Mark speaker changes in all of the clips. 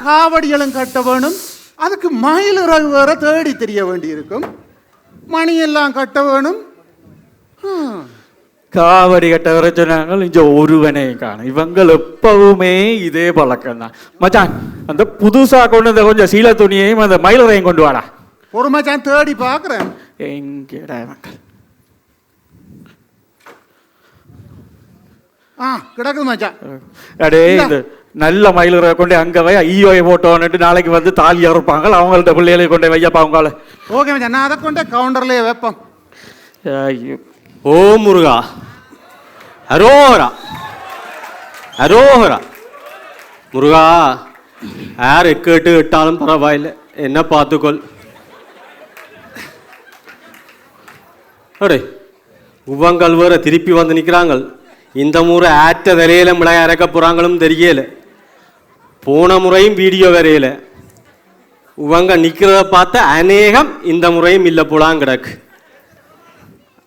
Speaker 1: காவடிகளும் கட்ட வேணும், அதுக்கு மயில் இறகு வேற தேடி தெரிய வேண்டி இருக்கும், மணியெல்லாம் கட்ட வேணும்.
Speaker 2: காவடி கட்ட வர சொன்னாங்க இங்க ஒருவனையும் காணும். இவங்க எப்பவுமே இதே பழக்கம் தான். மச்சான் அந்த புதுசா கொண்டு வந்த கொஞ்சம் சீல துணியையும் அந்த மயிலரையும் கொண்டு வாடா.
Speaker 1: ஒரு மச்சான் தேடி பார்க்குறேன்.
Speaker 2: எங்கடா மக்கள்
Speaker 1: கிடக்குது மச்சான்.
Speaker 2: அடே இந்த நல்ல மயிலரை கொண்டு அங்க வை, ஐயோயை போட்டோன்னுட்டு நாளைக்கு வந்து தாலி அறுப்பாங்க, அவங்கள்ட்ட பிள்ளைகளை கொண்டு வையப்பா அவங்கள.
Speaker 1: ஓகே மச்சான், நான் அதை கொண்டே கவுண்டர்லேயே வைப்பேன்.
Speaker 2: ஐயோ
Speaker 3: ஓ முருகா, அரோஹரா அரோஹரா. முருகா, யார் கேட்டு விட்டாலும் பரவாயில்லை, என்ன பார்த்துக்கொள். அடே உவங்கள் வேற திருப்பி வந்து நிற்கிறாங்க. இந்த முறை ஆற்ற வரையில மிளகாய் இறக்க போகிறாங்களும் தெரியல. போன முறையும் வீடியோ வரையில. உவங்க நிற்கிறத பார்த்த அநேகம் இந்த முறையும் இல்லை போலான் கிடக்கு.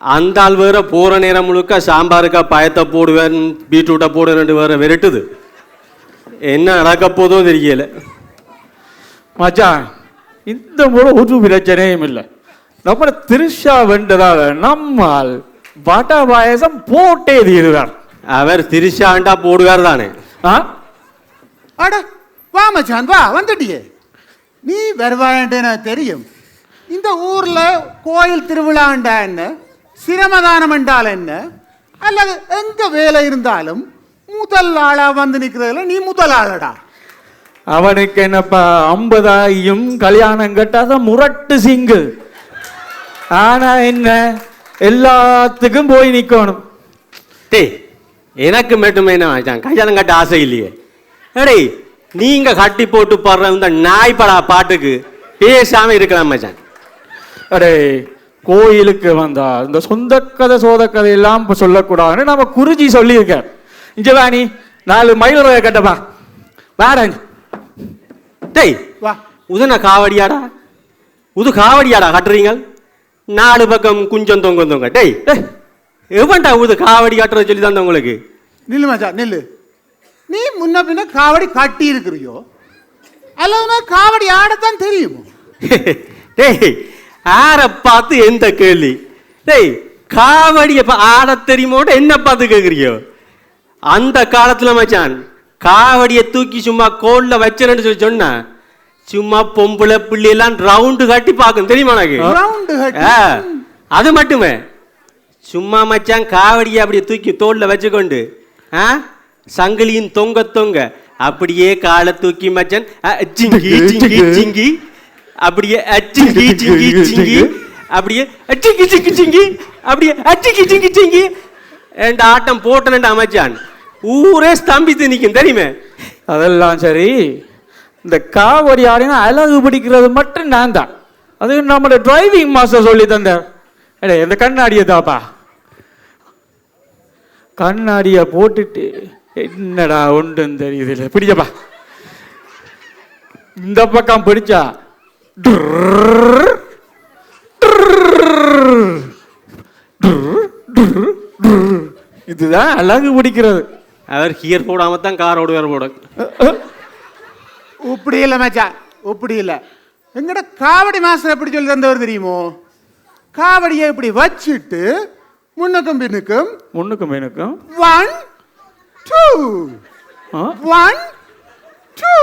Speaker 3: அந்த ஆள் வேற போகிற நேரம் முழுக்க சாம்பாருக்கா பயத்தை போடுவேன், பீட்ரூட்டை போடுவேன் வேற விரட்டுது. என்ன நடக்க போதோ தெரியல.
Speaker 2: மச்சான் இந்த முறை ஒரு பிரச்சனையும் இல்லை. நம்ம திருஷா வென்றதால நம்மால் வட பாயசம் போட்டே தீருவார்.
Speaker 3: அவர் திருஷாண்டா போடுவார் தானே.
Speaker 1: அட வா மச்சான், வா வந்துட்டியே. நீ வருவாயன்ட்டு எனக்கு தெரியும். இந்த ஊர்ல கோயில் திருவிழாண்டா என்ன, சிரமதானம் என்றால் என்ன, அல்லது எங்க வேலை இருந்தாலும் முதல் ஆளா வந்து நிற்கிறதுல நீ முதல் ஆளடா.
Speaker 2: அவனுக்கு என்னப்பா 50 கல்யாணம் கட்டாத முரட்டு சிங்கு. ஆனா என்ன எல்லாத்துக்கும் போய் நிக்கணும்.
Speaker 3: டே எனக்கு மட்டுமே கல்யாணம் கட்ட ஆசை இல்லையே. அடே நீங்க கட்டி போட்டு பாடுற இந்த நாய்படா பாட்டுக்கு பேசாம இருக்கலாம் மச்சான்.
Speaker 2: அடே கோயிலுக்கு வந்தா இந்த சொந்த கதை சோத கதை எல்லாம் சொல்லக்கூடாதுன்னு நம்ம குருஜி சொல்லியிருக்க. இங்க வாணி 4 மயிலுடைய கட்டப்பா வாடங்க.
Speaker 3: டேய்
Speaker 1: வா,
Speaker 3: உதன காவடியாடா, உது காவடியாடா கட்டுறீங்க 4 பக்கம் குஞ்சம் தொங்க தொங்க. டேய் எவன்டா உது காவடி கட்டுற சொல்லி தான் உங்களுக்கு.
Speaker 1: நில்லு மச்சான் நில்லு. நீ முன்ன பின்ன காவடி கட்டி இருக்கிறியோ அல்லது காவடி ஆடத்தான் தெரியுமோ?
Speaker 3: டேய் ஆற பார்த்து எந்த கேள்வி? டேய் காவடியை ஆட தெரியுமோட்டு என்ன பார்த்து கேட்குறியோ? அந்த காலத்துல மச்சான் காவடியை தூக்கி சும்மா கோல்ல வச்சேன்னு சொல்லி சொன்ன சும்மா பொம்பளை பிள்ளையெல்லாம் ரவுண்டு கட்டி பார்க்கும் தெரியுமா எனக்கு? அது மட்டுமே சும்மா மச்சான் காவடியை அப்படியே தூக்கி தோல்ல வச்சுக்கொண்டு சங்கிலியின் தொங்க தொங்க அப்படியே காலை தூக்கி மச்சான் சிங்கி சிங்கி சிங்கி அப்படியே சிங்கி சிங்கி சிங்கி அப்படியே சிங்கி சிங்கி சிங்கி அப்படியே சிங்கி சிங்கி சிங்கி என்ற ஆட்டம் போட்டனண்டா மச்சான் ஊரே ஸ்தம்பித்து நிற்கும் தெரியுமே.
Speaker 2: அதெல்லாம் சரி, இந்த காவடி ஆடினா அழகு பிடிக்கிறது மட்டும் நான் தான். அது நம்மளோட டிரைவிங் மாஸ்டர் சொல்லி தந்த. அடே இந்த கண்ணாடியை தாப்பா, கண்ணாடியை போட்டுட்டு என்னடா ஒன்றும் தெரியுது இல்லை. பிடிச்சப்பா இந்த பக்கம் பிடிச்சா இதுதான் அழகு பிடிக்கிறது.
Speaker 3: அவர் ஹியர் போடாம தான் கார் ஓடுவார் போட.
Speaker 1: இப்படி இல்லை மச்சான், இப்படி இல்லை. எங்கட காவடி மாஸ்டர் எப்படி சொல்லி தந்தவர் தெரியுமோ? காவடியை இப்படி வச்சுட்டு முன்னுக்கும் பின்னுக்கும் 1 2 1 2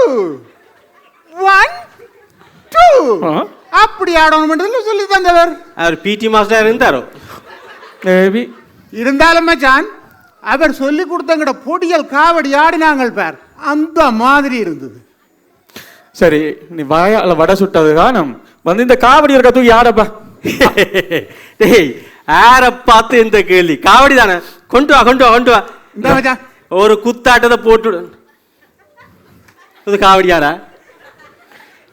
Speaker 1: 1 2 அப்படி ஆடணும் சொல்லி தந்தவர்.
Speaker 3: அவர் பிடி மாஸ்டர் இருந்தாரோ?
Speaker 1: இருந்தாலும் மச்சான் அவர் சொல்லி கொடுத்தங்கட பொடியல் காவடி ஆடினாங்கள் பார், அந்த மாதிரி இருந்தது.
Speaker 2: சரி நீ வாயால வடை சுட்டது காணும் வந்து இந்த காவடி இருக்க தூக்கி ஆடப்பா.
Speaker 3: டேய் ஆற பார்த்து இந்த கேள்வி காவடி தானே, கொண்டு வா கொண்டு வா கொண்டு வா.
Speaker 1: இந்த மச்சான்
Speaker 3: ஒரு குத்தாட்டத்தை போட்டு இது காவடியாரா?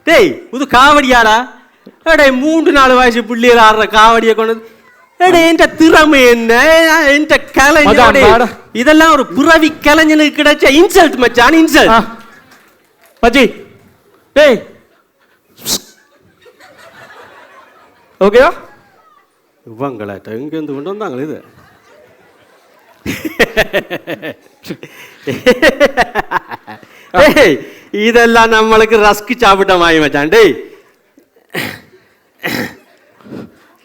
Speaker 3: டேய் இது காவடியாரா? டே 3-4 வயசு பிள்ளைகள் ஆடுற காவடியை கொண்டு என்ற திறமை என்ன, என்ற கலைஞர், இதெல்லாம் ஒரு புறவி கலைஞனுக்கு கிடைச்ச இன்சல்ட் மச்சான், இன்சல்ட்.
Speaker 2: மச்சி டேய் ஓகேவா?
Speaker 3: இவங்களாட்ட எங்கேருந்து கொண்டு வந்தாங்க இது? இதெல்லாம் நம்மளுக்கு ரஸ்க்கு சாப்பிட்ட மாதிரி மச்சான். டேய்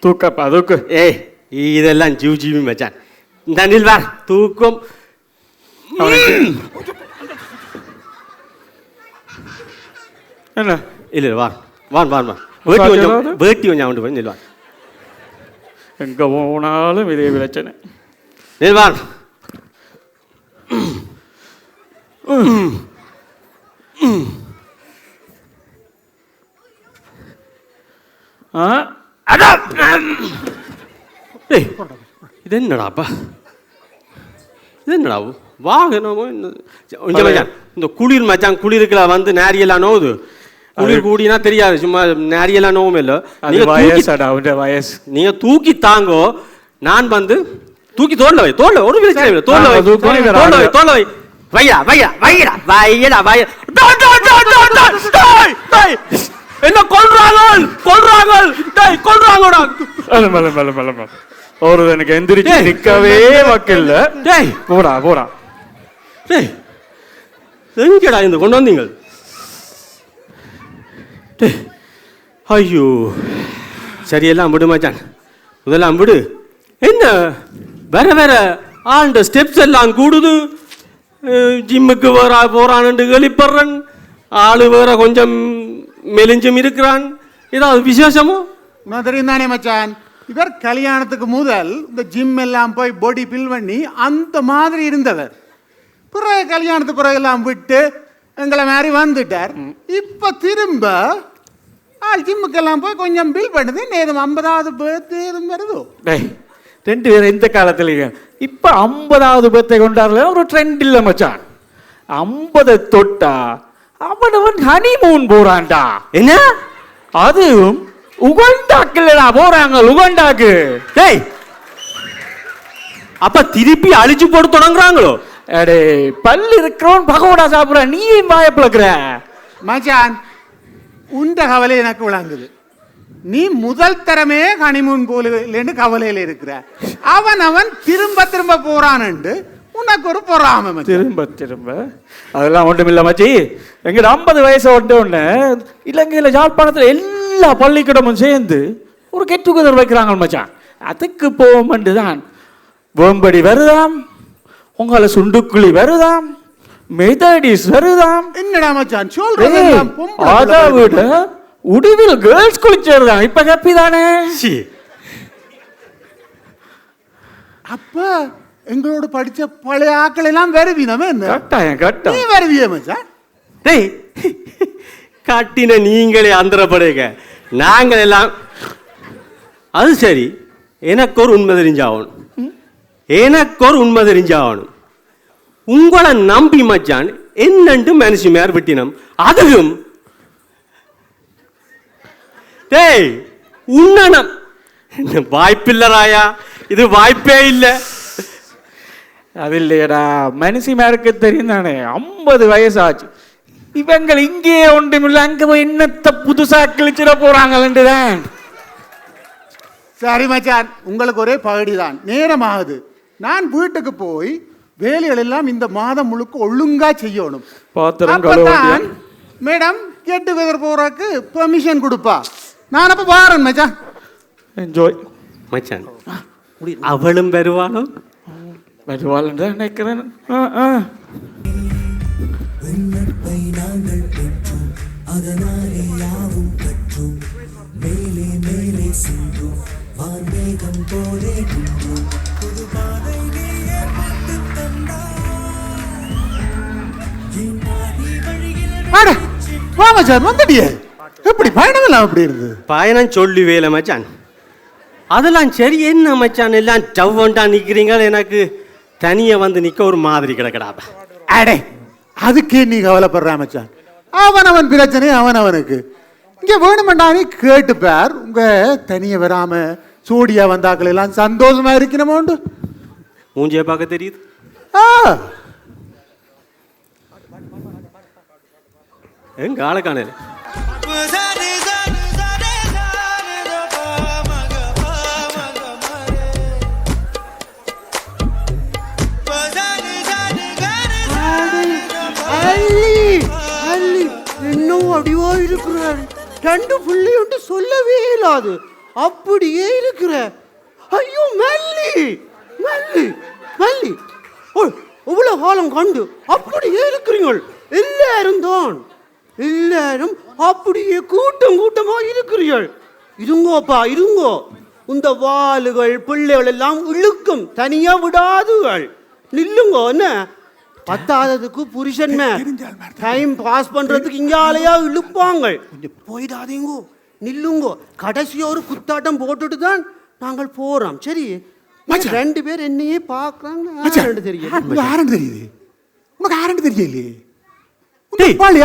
Speaker 2: தூக்கப்பா தூக்கு.
Speaker 3: ஏய் இதெல்லாம் ஜீவ் ஜீவி மச்சான். இந்த நில்வா தூக்கம்.
Speaker 2: என்ன
Speaker 3: இல்லை வா வான் வான் வா. வேட்டி கொஞ்சம் கொண்டு போய் நில்வா.
Speaker 2: எங்கே போனாலும் இதே பிரச்சனை.
Speaker 3: நில்வான். இது என்னடாப்பா, இது என்னடா வாகனமோ இந்த குளிர் மச்சான். குளிருக்குல வந்து நேரியெல்லாம் நோவுது. குளிர் கூடினா தெரியாது, சும்மா நேரியெல்லாம் நோவும் இல்லை.
Speaker 2: வயசு
Speaker 3: நீங்க தூக்கி தாங்கோ, நான் வந்து தூக்கி தோல்ல வை. தோல்ல ஒரு பிரச்சனை இல்லை. தோல்ல வை, தோல்ல வை, தோல்ல வை. வையா வையா வையடா வையடா வைய. என்ன கொல்றாங்க கொல்றாங்க கொல்றாங்கடா.
Speaker 2: ஒரு எனக்கு எந்திரிச்சு நிக்கவே வக்கில்ல.
Speaker 3: டேய்
Speaker 2: போடா போடா.
Speaker 3: டேய் எங்கடா இந்த கொண்டு வந்தீங்க? டேய் ஐயோ சரியெல்லாம் விடு மச்சான், இதெல்லாம் விடு. என்ன வேற வேற ஆண்ட ஸ்டெப்ஸ் எல்லாம் கூடுது. ஜிம்முக்கு வேற போறான்னு வெளிப்படுறன். ஆளு வேற கொஞ்சம் மெலிஞ்சும் இருக்கிறான். ஏதாவது விசேஷமோ?
Speaker 1: நான் தெரியும் தானே மச்சான், இவர் கல்யாணத்துக்கு முதல் இந்த ஜிம் எல்லாம் போய் பாடி பில் பண்ணி அந்த மாதிரி இருந்தவர். பிறகு கல்யாணத்துக்கு பிறகு எல்லாம் விட்டு எங்களை மாதிரி வந்துட்டார். இப்ப திரும்ப ஜிம்முக்கெல்லாம் போய் கொஞ்சம் பில் பண்ணுது. நேரம் 50வது பர்த்டே வருதோ.
Speaker 2: ரெண்டு பேரும் இந்த காலத்துல இப்ப 50வது பர்த்டே கொண்டாடல ஒரு ட்ரெண்ட் இல்ல மச்சான். 50 தொட்டா அவனவன் ஹனிமூன் போறான்டா.
Speaker 3: என்ன
Speaker 2: அதுவும் உகண்டாக்குலடா போறாங்க. உகண்டாக்கு.
Speaker 3: டேய் அப்ப திருப்பி அழிச்சு போட்டு தொடங்குறாங்களோ?
Speaker 2: அடே பல்லு இருக்கிறவன் பகோடா சாப்பிடுற, நீ வாய பிளக்குற
Speaker 1: மச்சான். உண்ட கவலை எனக்கு விளங்குது. நீ முதல் தரமே ஹனிமூன் போலேன்னு கவலையில இருக்கிற. அவன் திரும்ப திரும்ப போறான்னு உனக்கு ஒரு பொறாம.
Speaker 2: திரும்ப திரும்ப அதெல்லாம் ஒன்றுமில்ல மச்சி. எங்கிட்ட 50 வயசு ஒன்று இலங்கையில யாழ்ப்பாணத்துல எல்லா பள்ளிக்கூடமும் சேர்ந்து ஒரு கெட் டுகெதர் வைக்கிறாங்க மச்சான். அதுக்கு போகும்போது தான் வேம்படி வருதாம், உங்களை சுண்டுக்குழி வருதாம், மெதடிஸ் வருதாம்.
Speaker 1: என்னடா மச்சான் சொல்றது?
Speaker 2: அதை விட உடிவில் கேர்ள்ஸ் குளிச்சேருதான். இப்ப ஹாப்பி தானே?
Speaker 1: அப்ப எங்களோட படிச்ச பழைய ஆக்கள் எல்லாம் வருவீனமே.
Speaker 2: கட்டாயம் கட்டாயம்
Speaker 1: நீ வருவிய மச்சான்.
Speaker 3: டேய் காட்டின நீங்களே அந்தரப்படுங்க, நாங்கள் எல்லாம். அது சரி, எனக்கு ஒரு உண்மை தெரிஞ்சாகணும். எனக்கு ஒரு உண்மை தெரிஞ்சாகணும். உங்களை நம்பி மச்சான் என்னண்டு மனுஷி மேர் விட்டினம். அதுவும் டேய் உண்ணனம் வாய்ப்பில்லராயா, இது வாய்ப்பே இல்லை.
Speaker 2: அது இல்லையடா, மனுஷி மேருக்கு தெரியும் தானே 50 வயசு ஆச்சு. இவங்க இங்கே ஒன்றுமில்லை, அங்க போய் என்னத்த புதுசா கிழிச்சிட போறாங்கன்னுதான்.
Speaker 1: சரி மச்சான், உங்களுக்கு ஒரே பகடிதான். நேரமாகுது. நான் வீட்டுக்கு போய் வேலைகள் எல்லாம் இந்த மாதம் முழுக்க ஒழுங்கா செய்யணும்.
Speaker 2: அப்பதான்
Speaker 1: மேடம் கெட் டுகெதர் போறதுக்கு பெர்மிஷன் கொடுப்பா. நான் அப்ப பாறேன் மச்சான்.
Speaker 2: என்ஜாய்
Speaker 3: மச்சான். அவளும் வருவாளோ?
Speaker 2: வருவாள் நினைக்கிறேன். அதனாலே யாவும் கற்றும் மேலே மேலே சென்றோம் வான்மேகம் போலே நின்றோம் புது பாதை நீயே பார்த்து
Speaker 1: தந்தாய். வந்துட்டியே, எப்படி பயணம் எல்லாம் அப்படி இருக்கு?
Speaker 3: பயணம் சொல்லி வேலை மச்சான். அதெல்லாம் சரி. என்ன மச்சான் எல்லாம் டவ்வண்டா நிக்கிறீங்க, எனக்கு தனியா வந்து நிக்க ஒரு மாதிரி கிடக்கடாப்பா.
Speaker 1: அடே அதுக்கே நீ கவலைப்படுற மச்சான். அவனவன் பிரச்சனை அவனவனுக்கு. இங்க வேணுமெண்டா நீ கேட்டுப்பார். உங்க தனிய வராம சோடியா வந்தாக்கள் எல்லாம் சந்தோஷமா இருக்கணுமோண்டு.
Speaker 3: மூஞ்சிய பார்க்க தெரியுது. எங்க ஆளை காணல.
Speaker 1: அள்ளி
Speaker 4: ரெண்டு புள்ளி ஒன்று சொல்லவே இல்லாது அப்படியே இருக்கிற. ஐயோ மல்லி மல்லி மல்லி, ஓ இவ்வளவு காலம் கண்டு அப்படியே இருக்கிறீங்கள். எல்லாரும் தான், எல்லாரும் அப்படியே கூட்டம் கூட்டமா இருக்கிறீர்கள். இருங்கோப்பா இருங்கோ, இந்த வாளுகள் பிள்ளைகள் எல்லாம் இழுக்கும், தனியா விடாதுகள். நில்லுங்கோ. என்ன பத்தாததுக்கு புருஷன் டைம் பாஸ் பண்றதுக்கு இங்காலையா இழுப்பாங்க. கொஞ்சம் போயிடாதீங்கோ, நில்லுங்கோ. கடைசியா ஒரு குத்தாட்டம் போட்டுட்டு தான் நாங்கள் போறோம். சரி, ரெண்டு பேர் என்னையே பாக்குறாங்க. தெரியும்
Speaker 1: யாருன்னு தெரியுது உனக்கு? யாருன்னு தெரியலையே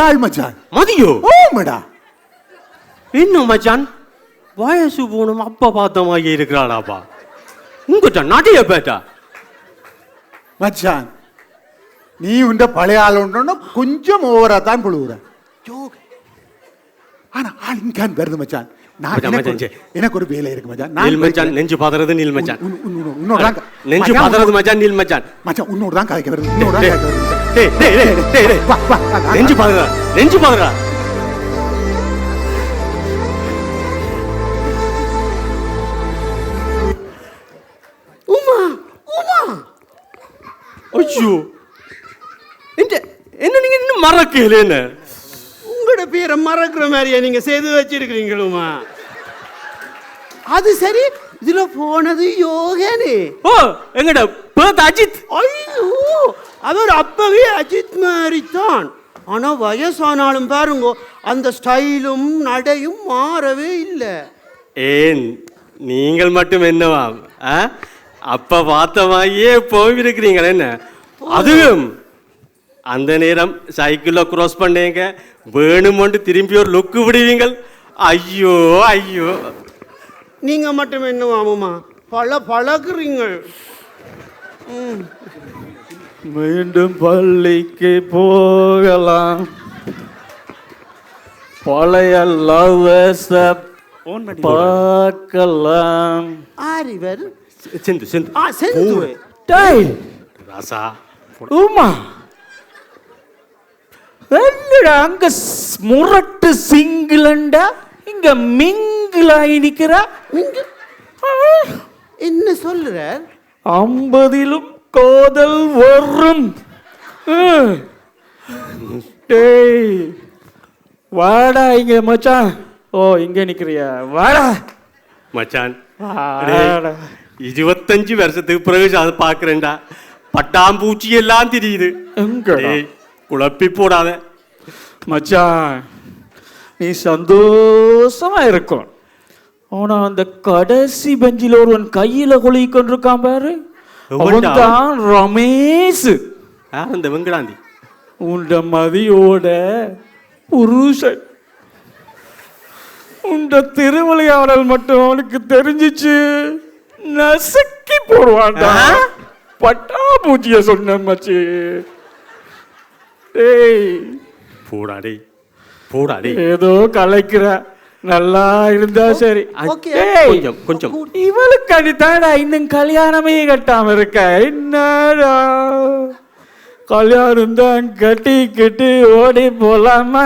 Speaker 1: ஆள் மச்சான்.
Speaker 3: மதியோ
Speaker 1: ஓமடா,
Speaker 3: இன்னும் மச்சான் வயசு போனும் அப்பா பார்த்த மாதிரி இருக்கிறாளாப்பா. உங்ககிட்ட நடைய பேட்டா
Speaker 1: மச்சான். நீ உண்ட பழைய ஆள் உண்டோன்னா கொஞ்சம் ஓவரா தான் புழுவுற. ஆனா ஆள் இங்கான் வருது மச்சான். எனக்கு ஒரு வேலை இருக்கு மச்சான்.
Speaker 3: நீல் மச்சான் நெஞ்சு பாதறது. நீல் மச்சான்
Speaker 1: உன்னோட
Speaker 3: நெஞ்சு பாதறது மச்சான். நீல் மச்சான்
Speaker 1: மச்சான் உன்னோட தான் கதைக்க வருது. உன்னோட தான் கதைக்க வருது.
Speaker 3: நெஞ்சு பாதறா, நெஞ்சு பாதறா.
Speaker 4: உமா உமா,
Speaker 3: ஐயோ என்ன நீங்க இன்னும் மறக்கல? என்ன
Speaker 4: உங்களோட பேரை மறக்கிற மாதிரியா நீங்க செய்து வச்சிருக்கிறீங்களுமா? அது சரி, இதுல போனது யோகனே.
Speaker 3: ஓ எங்கட பேர் அஜித்.
Speaker 4: ஐயோ, அவர் அப்பவே அஜித் மாதிரி தான். ஆனா வயசானாலும் பாருங்க, அந்த ஸ்டைலும் நடையும் மாறவே இல்லை.
Speaker 3: ஏன் நீங்கள் மட்டும் என்னவா அப்ப பார்த்த மாதிரியே போயிருக்கிறீங்களா? என்ன அதுவும் அந்த நேரம் சைக்கிள்ல கிராஸ் பண்ணீங்க, வேணுமென்று திரும்பி ஒரு லுக்கு விடுவீங்கள். ஐயோ ஐயோ,
Speaker 4: நீங்க மட்டும் என்னவாமா பழகுறீங்க.
Speaker 2: மீண்டும் பள்ளிக்கு போகலாம், பழைய லவ்வர்ஸ் பார்க்கலாம்.
Speaker 4: ஆரிவர்
Speaker 3: செந்து செந்து
Speaker 4: செந்து
Speaker 2: டேய்
Speaker 3: ராசா
Speaker 2: உமா, என்னடா அங்க முரட்டு சிங்கிளண்டா, இங்க மிங்கிளாய் நிக்கிறா.
Speaker 4: என்ன சொல்ற?
Speaker 2: 50லும் காதல் வரும். டேய் வாடா இங்க மச்சான். ஓ இங்க நிக்கிறியா? வாடா
Speaker 3: மச்சான்.
Speaker 2: வாடா.
Speaker 3: 25 வருஷத்துக்கு பிறகு அதை பாக்குறேன்டா. பட்டாம்பூச்சி எல்லாம் தெரியுது. குழப்பி போடாத
Speaker 2: மச்சான், நீ சந்தோஷமா இருக்கும். ஆனா அந்த கடைசி பெஞ்சில் ஒருவன் கையில கொலை கொண்டிருக்கான் பாரு, அவன்தான் ரமேஷ்.
Speaker 3: அந்த வெங்கடாந்தி
Speaker 2: உண்ட மதியோட புருஷன். உண்ட திருவிளையாடல் மட்டும் அவனுக்கு தெரிஞ்சிச்சு, நசுக்கி போடுவான்டா. பட்டா பூச்சிய சொன்ன மச்சி.
Speaker 3: போடாடே போடாடே,
Speaker 2: ஏதோ கலைக்கிற. நல்லா இருந்தா சரி.
Speaker 3: கொஞ்சம் கொஞ்சம்
Speaker 2: இவளுக்கு அடித்தாடா இன்னும் கல்யாணமே கட்டாம இருக்க. என்னடா கல்யாணம் தான் கட்டிக்கிட்டு ஓடி போலாமா?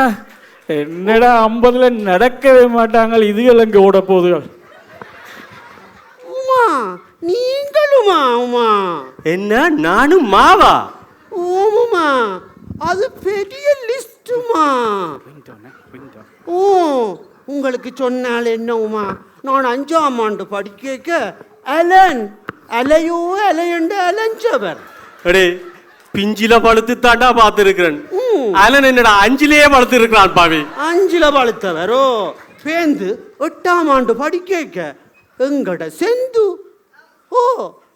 Speaker 2: என்னடா 50ல நடக்கவே மாட்டாங்க, இதுகள் அங்க ஓட போதுகள்.
Speaker 4: உமா நீங்களுமா? உமா
Speaker 3: என்ன நானும் மாவா?
Speaker 4: ஓமுமா, அது பெரிய லிஸ்டுமா. ஓ உங்களுக்கு சொன்னால் என்ன உமா, நான் 5ஆம் ஆண்டு படிக்க அலன் அலையோ அலையண்டு அலைஞ்சவர்.
Speaker 3: அடே பிஞ்சில பழுத்து தாண்டா பார்த்துருக்கிறேன். அலன் என்னடா 5லயே பழுத்து இருக்கிறான் பாவி.
Speaker 4: 5ல பழுத்தவரோ பேந்து 8ஆம் ஆண்டு படிக்க எங்கட செந்து. ஓ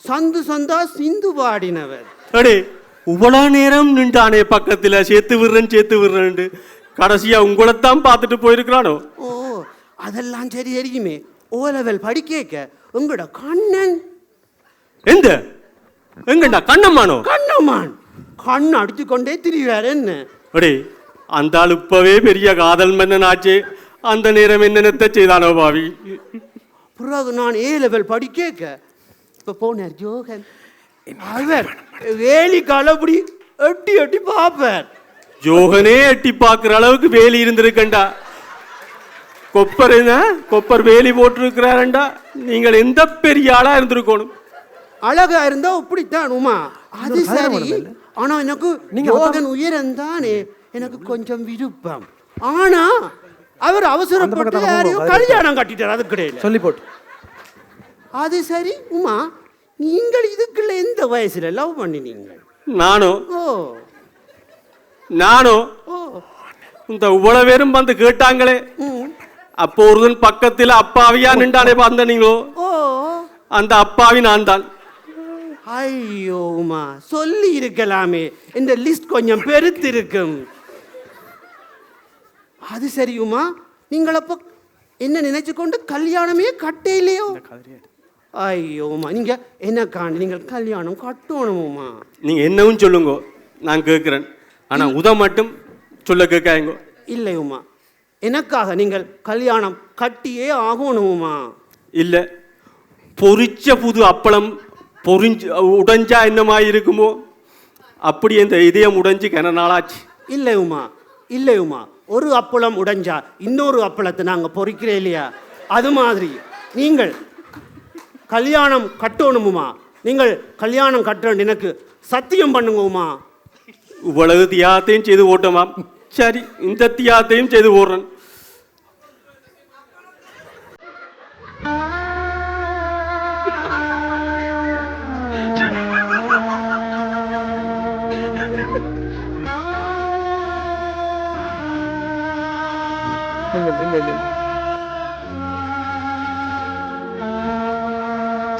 Speaker 4: சந்து சந்தா சிந்து பாடினவர்.
Speaker 3: அடே இவ்வளவு நேரம் நின்றானே பக்கத்துல, சேர்த்து விடுறேன் கடைசியா உங்களைத்தான் பார்த்துட்டு போயிருக்கிறானோ.
Speaker 4: ஓ அதெல்லாம் சரி தெரியுமே. ஓ லெவல் படிக்க உங்களோட கண்ணன்
Speaker 3: எங்கடா கண்ணம்மானோ?
Speaker 4: கண்ணம்மான் கண் அடித்து கொண்டே திரிவார். என்ன
Speaker 3: அடே அந்த ஆள் இப்பவே பெரிய காதல் மன்னன் ஆச்சு. அந்த நேரம் என்னென்ன செய்தானோ பாவி.
Speaker 4: பிறகு நான் ஏ லெவல் படிக்க இப்ப போனார் ஜோகன். அவர் வேலி காலப்படி எட்டி எட்டி பார்ப்பார்.
Speaker 3: ஜோகனே எட்டி பார்க்குற அளவுக்கு வேலி இருந்திருக்கண்டா. கொப்பர் வேலி போட்டிருக்கிறாரண்டா நீங்கள் எந்த பெரிய ஆளா இருந்திருக்கணும்.
Speaker 4: அழகா இருந்தா இப்படித்தான் உமா. அது சரி, ஆனா எனக்கு யோகன் உயரம் தானே எனக்கு கொஞ்சம் விருப்பம். ஆனா அவர் அவசரப்பட்டு யாரையும் கல்யாணம் கட்டிட்டார், அது கிடையாது
Speaker 5: சொல்லி போட்டு.
Speaker 4: அது சரி உமா, நீங்கள் இதுக்குள்ள எந்த வயசுல லவ் பண்ணினீங்க?
Speaker 3: நானோ இந்த இவ்வளவு பேரும் வந்து கேட்டாங்களே, அப்போ ஒருவன் பக்கத்தில் அப்பாவியா நின்றானே பார்த்தீங்களோ, அந்த அப்பாவி நான் தான்.
Speaker 4: ஐயோ உமா, சொல்லி இருக்கலாமே, இந்த லிஸ்ட் கொஞ்சம் பெருத்து இருக்கும். அது சரி உமா, நீங்கள் அப்ப என்ன நினைச்சு கொண்டு கல்யாணமே கட்டையிலையோ? ஐயோ உமா, நீங்க என்ன காண்டி நீங்கள் கல்யாணம் கட்டணுமா?
Speaker 3: நீங்க என்னவும் சொல்லுங்க, நான் கேட்கிறேன். ஆனா மட்டும் சொல்ல கேட்காங்க.
Speaker 4: இல்லை உமா, எனக்காக நீங்கள் கல்யாணம் கட்டியே ஆகணுமா?
Speaker 3: இல்ல, பொரிச்ச புது அப்பளம் உடைஞ்சா என்னமா இருக்குமோ அப்படி இந்த இதயம் உடைஞ்சு கன நாளாச்சு.
Speaker 4: இல்லை உமா, இல்லை உமா, ஒரு அப்பளம் உடைஞ்சா இன்னொரு அப்பளத்தை நாங்க பொறிக்கிறேன் இல்லையா, அது மாதிரி நீங்கள் கல்யாணம் கட்டணுமா? நீங்கள் கல்யாணம் கட்ட எனக்கு சத்தியம் பண்ணுங்க உமா.
Speaker 3: இவ்வளவு தியாகத்தையும் செய்து ஓட்டமாம். சரி, இந்த தியாகத்தையும் செய்து ஓடுறேன்.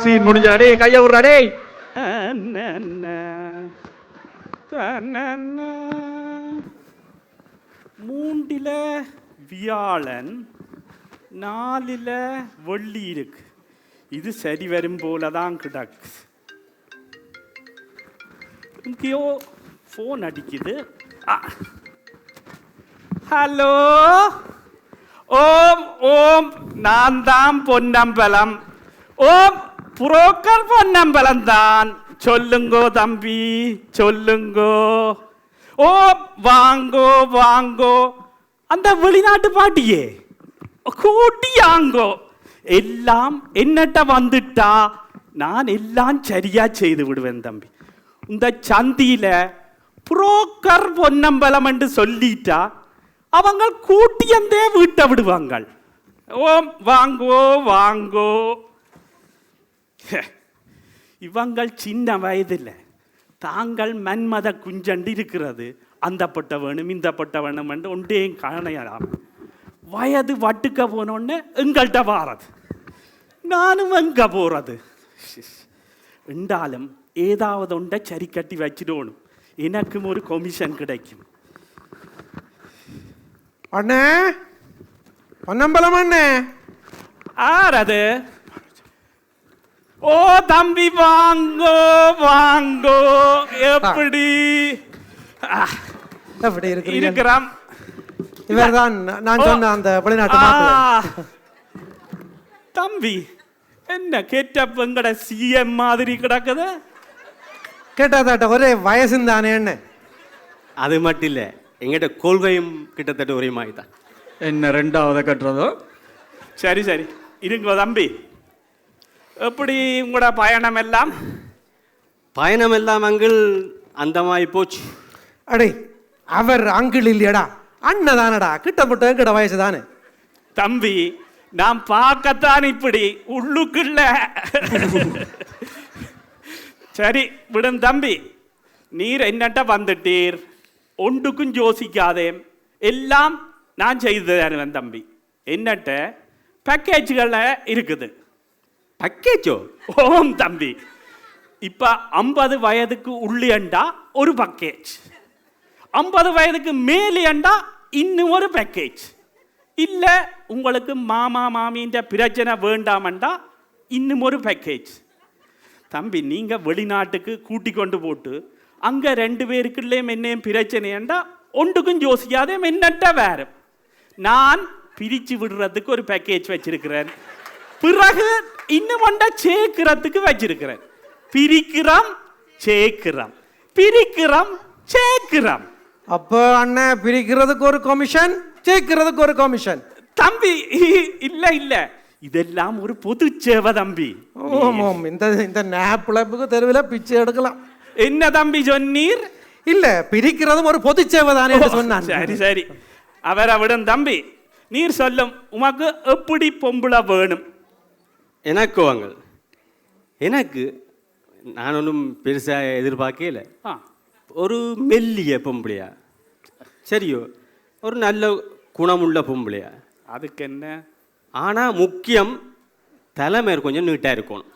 Speaker 2: சீன் முடிஞ்சாடே, கைய விடுறாடே. மூண்டில வியாழன், 4ல வெள்ளி இருக்கு. இது சரி வரும் போலதான் கிடக்கு. இங்கேயோ போன் அடிக்குது. ஹலோ, ஓம் ஓம், நான் தான் பொன்னம்பலம். ஓம், புரோக்கர் பொன்னம்பலம் தான். சொல்லுங்கோ தம்பி, சொல்லுங்கோ. ஓ வாங்கோ வாங்கோ, அந்த வெளிநாட்டு பாட்டியே கூட்டியாங்கோ. எல்லாம் என்னட்ட வந்துட்டா நான் எல்லாம் சரியா செய்து விடுவேன் தம்பி. இந்த சந்தியில புரோக்கர் பொன்னம்பலம் என்று சொல்லிட்டா அவங்க கூட்டியந்தே வீட்டை விடுவாங்க. ஓம் வாங்கோ வாங்கோ. இவங்கள் சின்ன வயதில் தாங்கள் மன்மத குஞ்சண்டு இருக்கிறது. அந்த பட்ட வேணும் இந்த பட்ட வேணும் என்று ஒன்றையும் காணையலாம். வயது வட்டுக்க போனோன்னு எங்கள்கிட்ட வாரது, நானும் எங்க போறது. என்றாலும் ஏதாவது ஒன்றை சரி கட்டி வச்சிடணும், எனக்கும் ஒரு கமிஷன் கிடைக்கும்.
Speaker 5: அண்ணே, பொன்னம்பலம் அண்ணே.
Speaker 2: ஆர் அது? ஓ தம்பி வாங்கோ வாங்கோ. எப்படி
Speaker 5: எப்படி
Speaker 2: இருக்கிறான்?
Speaker 5: இவர்தான் நான் சொன்ன அந்த வெளிநாட்டு மாப்பிள்ளை.
Speaker 2: தம்பி என்ன கேட்டப்ப எங்கட சிஎம் மாதிரி கிடக்குது.
Speaker 5: கேட்டாதாட்ட ஒரே வயசும் தானே என்ன?
Speaker 3: அது மட்டும் இல்ல, எங்கிட்ட கொள்கையும் கிட்டத்தட்ட ஒரே மாதிரி தான்.
Speaker 2: என்ன ரெண்டாவது கட்டுறதோ? சரி சரி இருங்கோ தம்பி. எப்படி உங்களோட பயணம் எல்லாம்?
Speaker 3: பயணம் எல்லாம் அங்கிள் அந்த மாதிரி போச்சு.
Speaker 5: அடே, அவர் அங்கிள் இல்லையடா, அண்ணதானடா. கிட்டப்பட்ட எங்கட வயசு தானே
Speaker 2: தம்பி. நான் பார்க்கத்தான் இப்படி, உள்ளுக்குள்ள. சரி விடும் தம்பி, நீர் என்னட்ட வந்துட்டீர், ஒன்றுக்கும் யோசிக்காதே, எல்லாம் நான் செய்து தருவேன் தம்பி. என்னட்ட பேக்கேஜ்கள் இருக்குது.
Speaker 3: பேக்கேஜோ?
Speaker 2: ஓம் தம்பி, இப்ப 50 வயதுக்கு உள்ளேண்டா ஒரு பேக்கேஜ், 50 வயதுக்கு மேலேண்டா இன்னும் ஒரு பேக்கேஜ். இல்ல உங்களுக்கு மாமா மாமின்ற பிரச்சனை வேண்டாமண்டா இன்னும் ஒரு பேக்கேஜ். தம்பி நீங்க வெளிநாட்டுக்கு கூட்டி கொண்டு போட்டு அங்க 2 பேருக்குள்ளேயும் என்னையும் பிரச்சனைண்டா ஒன்றுக்கும் யோசிக்காதே, என்னட்ட வேற. நான் பிரிச்சு விடுறதுக்கு ஒரு பேக்கேஜ் வச்சிருக்கிறேன். பிறகு இன்னும் ஒன்றை சேர்க்கிறதுக்கு வச்சிருக்கிறேன். பிரிக்கிறோம் சேர்க்கிறோம், பிரிக்கிறோம் சேர்க்கிறோம்.
Speaker 5: அப்ப அண்ணன் பிரிக்கிறதுக்கு ஒரு கமிஷன், சேர்க்கிறதுக்கு ஒரு கமிஷன்.
Speaker 2: தம்பி இல்ல இல்ல, இதெல்லாம் ஒரு பொது சேவை தம்பி.
Speaker 5: ஓம் இந்த இந்த பிழைப்புக்கு தெருவில் பிச்சை எடுக்கலாம்.
Speaker 2: என்ன தம்பி சொன்னீர்?
Speaker 5: இல்ல பிரிக்கிறதும் ஒரு பொது சேவை தானே சொன்னான்.
Speaker 2: சரி சரி, அவரை விடும் தம்பி. நீர் சொல்லும், உமக்கு எப்படி பொம்பளை வேணும்?
Speaker 3: எனக்கு வாங்க, எனக்கு நான் ஒன்றும் பெருசாக எதிர்பார்க்கல. ஒரு மெல்லிய பொம்பளையா, சரியோ, ஒரு நல்ல குணமுள்ள பொம்பளையா.
Speaker 2: அதுக்கு என்ன?
Speaker 3: ஆனால் முக்கியம் தலைமையர் கொஞ்சம் நீட்டாக இருக்கணும்.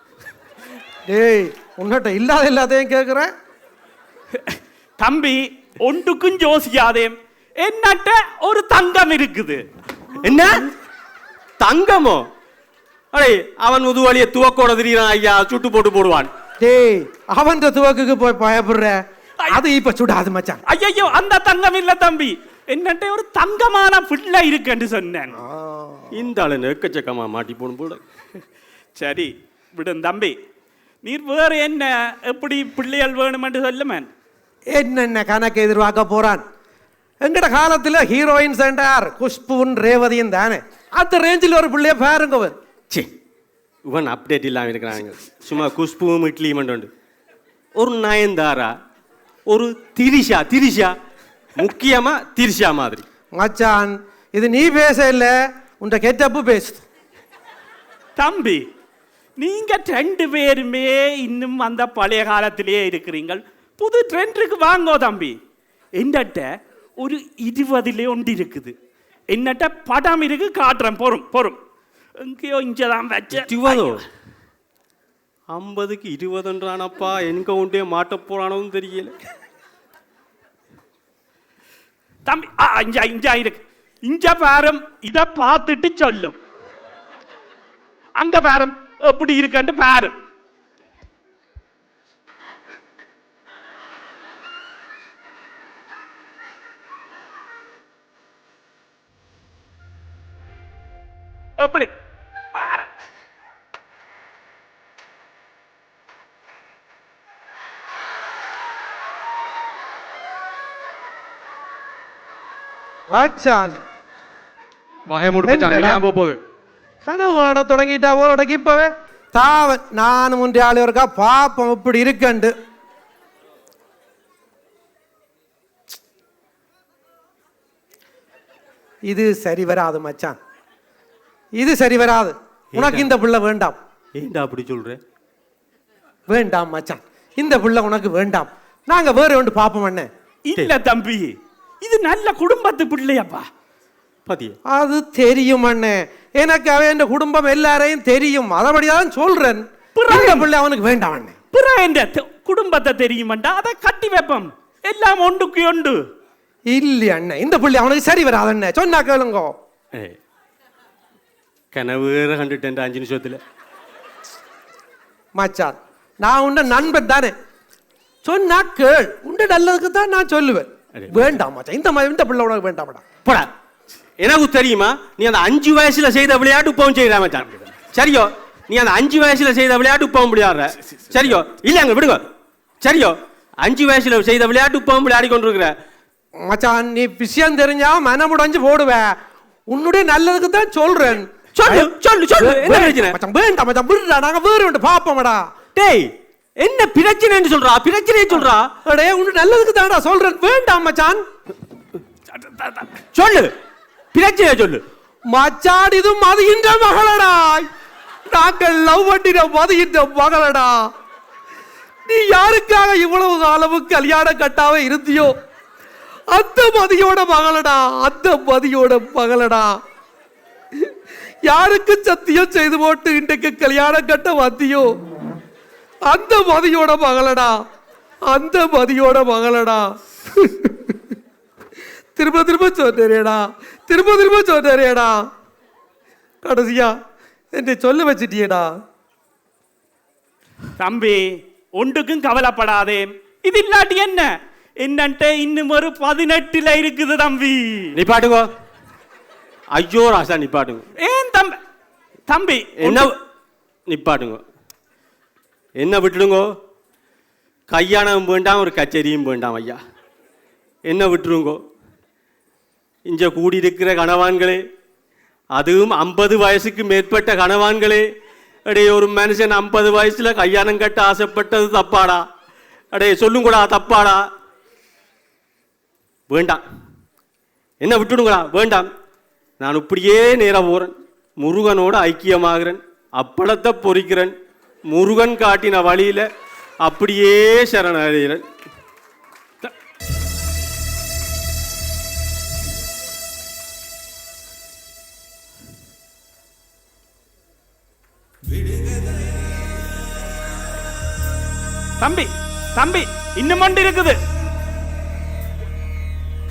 Speaker 5: டேய், உன்னிட்ட இல்லாத எல்லாத்தையும் கேட்குறேன்
Speaker 2: தம்பி. ஒன்றுக்கும் யோசிக்காதே, என்னட்ட ஒரு தங்கம் இருக்குது.
Speaker 3: என்ன தங்கமோ? அடே, அவன் முதுவலியை துவக்கோட திரியான் ஐயா, சுட்டு போட்டு போடுவான்.
Speaker 5: டேய், அவன் துவக்குக்கு போய் பயப்படுற, அது இப்ப சுடாது மச்சான்.
Speaker 2: ஐயோ, அந்த தங்கம் இல்ல தம்பி, என்னட்ட ஒரு தங்கமான பிள்ளை இருக்குன்னு சொன்னேன்.
Speaker 3: இந்த ஆளு எக்கச்சக்கமா மாட்டி போடும் போல.
Speaker 2: சரி விடும் தம்பி. நீர் வேற என்ன எப்படி பிள்ளைகள் வேணுமென்று சொல்லுமேன்.
Speaker 5: என்னென்ன கணக்கு எதிர்பார்க்க போறான்? எங்கட காலத்துல ஹீரோயின்ஸ் யார்? குஷ்புவும் ரேவதியும் தானே. அந்த ரேஞ்சில் ஒரு பிள்ளைய பாருங்க.
Speaker 3: சே, இவன் அப்டேட் இல்லாமல் இருக்கிறாங்க. சும்மா குஷ்புவும் இட்லியும் உண்டு. ஒரு நயன்தாரா, ஒரு திரிஷா, திரிஷா முக்கியமா திரிஷா மாதிரி.
Speaker 5: மச்சான், இது நீ பேச இல்ல, உண்ட கெட்டப்பு பேசு.
Speaker 2: தம்பி, நீங்க 2 பேருமே இன்னும் அந்த பழைய காலத்திலேயே இருக்கிறீங்கள். புது ட்ரெண்டுக்கு வாங்கோ தம்பி. என்னட்ட ஒரு 20 ஒன்று இருக்குது. என்னட்ட படம் இருக்கு, காட்டுறேன். பொறும் எங்கேயோ இங்கதான் வச்ச.
Speaker 3: 20? 50க்கு 20ன்றானப்பா. எங்க உண்டே மாட்ட போறானோன்னு தெரியல
Speaker 2: தம்பி. இஞ்சா இருக்கு. இஞ்ச பாரம், இத பார்த்துட்டு சொல்லும். அங்க பாரம் எப்படி இருக்குன்னு பாரு. எப்படி பாரு.
Speaker 5: மச்சான்,
Speaker 2: போகுது.
Speaker 5: கனவு ஆட தொடங்கிட்டா உடக்கு இப்பவே தாவன். நானும் முந்தைய ஆளு இருக்கா பாப்போம் இப்படி இருக்கண்டு. இது சரி வராது மச்சான், இது சரி வராது. உனக்கு இந்த பிள்ளை வேண்டாம்.
Speaker 3: ஏண்டா அப்படி சொல்ற?
Speaker 5: வேண்டாம் மச்சான், இந்த பிள்ளை உனக்கு வேண்டாம். நாங்க வேற ஒன்று பாப்போம். அண்ணே
Speaker 2: இல்ல தம்பி, இது நல்ல குடும்பத்து பிள்ளையப்பா.
Speaker 3: பாத்தியா?
Speaker 5: அது தெரியும் அண்ணே, எனக்கு அவன் குடும்பம் எல்லாரையும் தெரியும். அதபடிதான் சொல்றேன். இந்த பிள்ளை அவனுக்கு வேண்டாம் அண்ணே.
Speaker 2: என்ற குடும்பத்தை தெரியுமாண்டா, அதை கட்டி வைப்போம். எல்லாம் ஒன்றுக்கு ஒன்று.
Speaker 5: இல்ல அண்ணே, இந்த பிள்ளை அவனுக்கு சரி வராது அண்ணே. சொன்னா கேளுங்க.
Speaker 3: கனவு கண்டுட்டேன் 5 நிமிஷத்துல.
Speaker 5: மச்சான், நான் உண்ட நண்பன் தானே, சொன்னா கேள். உண்ட நல்லதுக்கு தான் நான் சொல்லுவேன். வேண்டாம் மச்சான், இந்த பிள்ளை உனக்கு வேண்டாம்டா.
Speaker 3: போடா. எனக்கு தெரியுமா, நீ அந்த 5 வயசுல செய்த விளையாட்டு இப்பவும் செய்யற மச்சான். சரியோ, நீ அந்த 5 வயசுல செய்த விளையாட்டு இப்பவும் விளையாடுற. சரியோ? இல்ல, அங்க விடுங்க. சரியோ, 5 வயசுல செய்த விளையாட்டு இப்பவும் விளையாடி கொண்டிருக்கிற
Speaker 5: மச்சான். நீ விஷயம் தெரிஞ்சா மனமுடைஞ்சு போடுவ. உன்னுடைய நல்லதுக்கு தான் சொல்றேன்.
Speaker 3: சொல்லு சொல்லு சொல்லு. என்ன பிரச்சனை?
Speaker 5: மச்சான் வேண்டாம் மச்சான், விடுடா. நாங்க வேற ஒன்று பாப்போம்டா.
Speaker 3: டேய், என்ன பிரச்சனைன்னு சொல்றா? பிரச்சனையே சொல்றா.
Speaker 5: அடே, உன்னுடைய நல்லதுக்கு தான்டா சொல்றேன். வேண்டாம் மச்சான்,
Speaker 3: சொல்லு. பிரச்சனையே சொல்லு
Speaker 5: மச்சான். இது மதியின்ற மகளடா. நாங்கள் லவ் பண்ணின மதியின்ற மகளடா. நீ யாருக்காக இவ்வளவு காலவு கல்யாண கட்டாம இருந்தியோ, அந்த மதியோட மகளடா. அந்த மதியோட மகளடா. யாருக்கு சத்தியம் செய்து போட்டு இன்றைக்கு கல்யாணம் கட்ட வந்தியோ, அந்த மதியோட மகளடா. அந்த மதியோட மகளடா. திரும்ப திரும்ப சொன்னேடா, திரும்ப திரும்ப சொன்னேடா. கடைசியா என்னை சொல்ல வச்சிட்டியடா.
Speaker 2: தம்பி, ஒன்றுக்கும் கவலைப்படாதே. இது இல்லாட்டி என்ன, என்னன்ட்ட இன்னும் ஒரு 18 இருக்குது தம்பி.
Speaker 3: நிப்பாட்டுங்க. ஐயோ ராசா, நிப்பாட்டுங்க.
Speaker 2: ஏன் தம்பி? தம்பி
Speaker 3: என்ன நிப்பாட்டுங்க, என்ன விட்டுடுங்க. கல்யாணம் வேண்டாம், ஒரு கச்சேரியும் வேண்டாம் ஐயா. என்ன விட்டுருங்கோ. இங்க கூடியிருக்கிற கணவான்களே, அதுவும் 50 வயசுக்கு மேற்பட்ட கணவான்களே. அடே ஒரு மனுஷன் 50 வயசுல கல்யாணம் கட்ட ஆசைப்பட்டது தப்பாடா? அடே சொல்லுங்கடா, தப்பாடா? வேண்டாம், என்ன விட்டுடுங்களா, வேண்டாம். நான் இப்படியே நேராக போகிறேன், முருகனோட ஐக்கியமாகிறேன், அப்பளத்தை பொறிக்கிறேன், முருகன் காட்டின வழியில் அப்படியே சரணடைகிறேன்.
Speaker 2: தம்பி தம்பி இன்னும் ஒன்று இருக்குது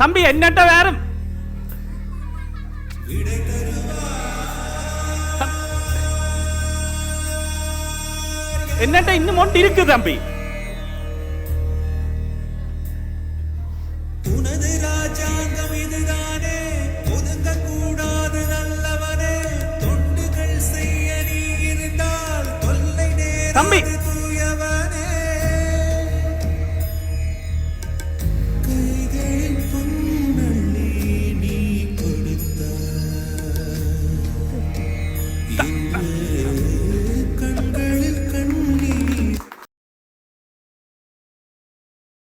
Speaker 2: தம்பி, என்னட்ட வேறும் என்னட்ட இன்னும் ஒன்று இருக்கு தம்பி.
Speaker 6: உனது ராஜாங்கம் இதுதானே, ஒதுங்க கூடாது நல்லவனே, தொண்டுகள் செய்ய நீ இருந்தால் தொல்லை நேரம்
Speaker 2: தம்பி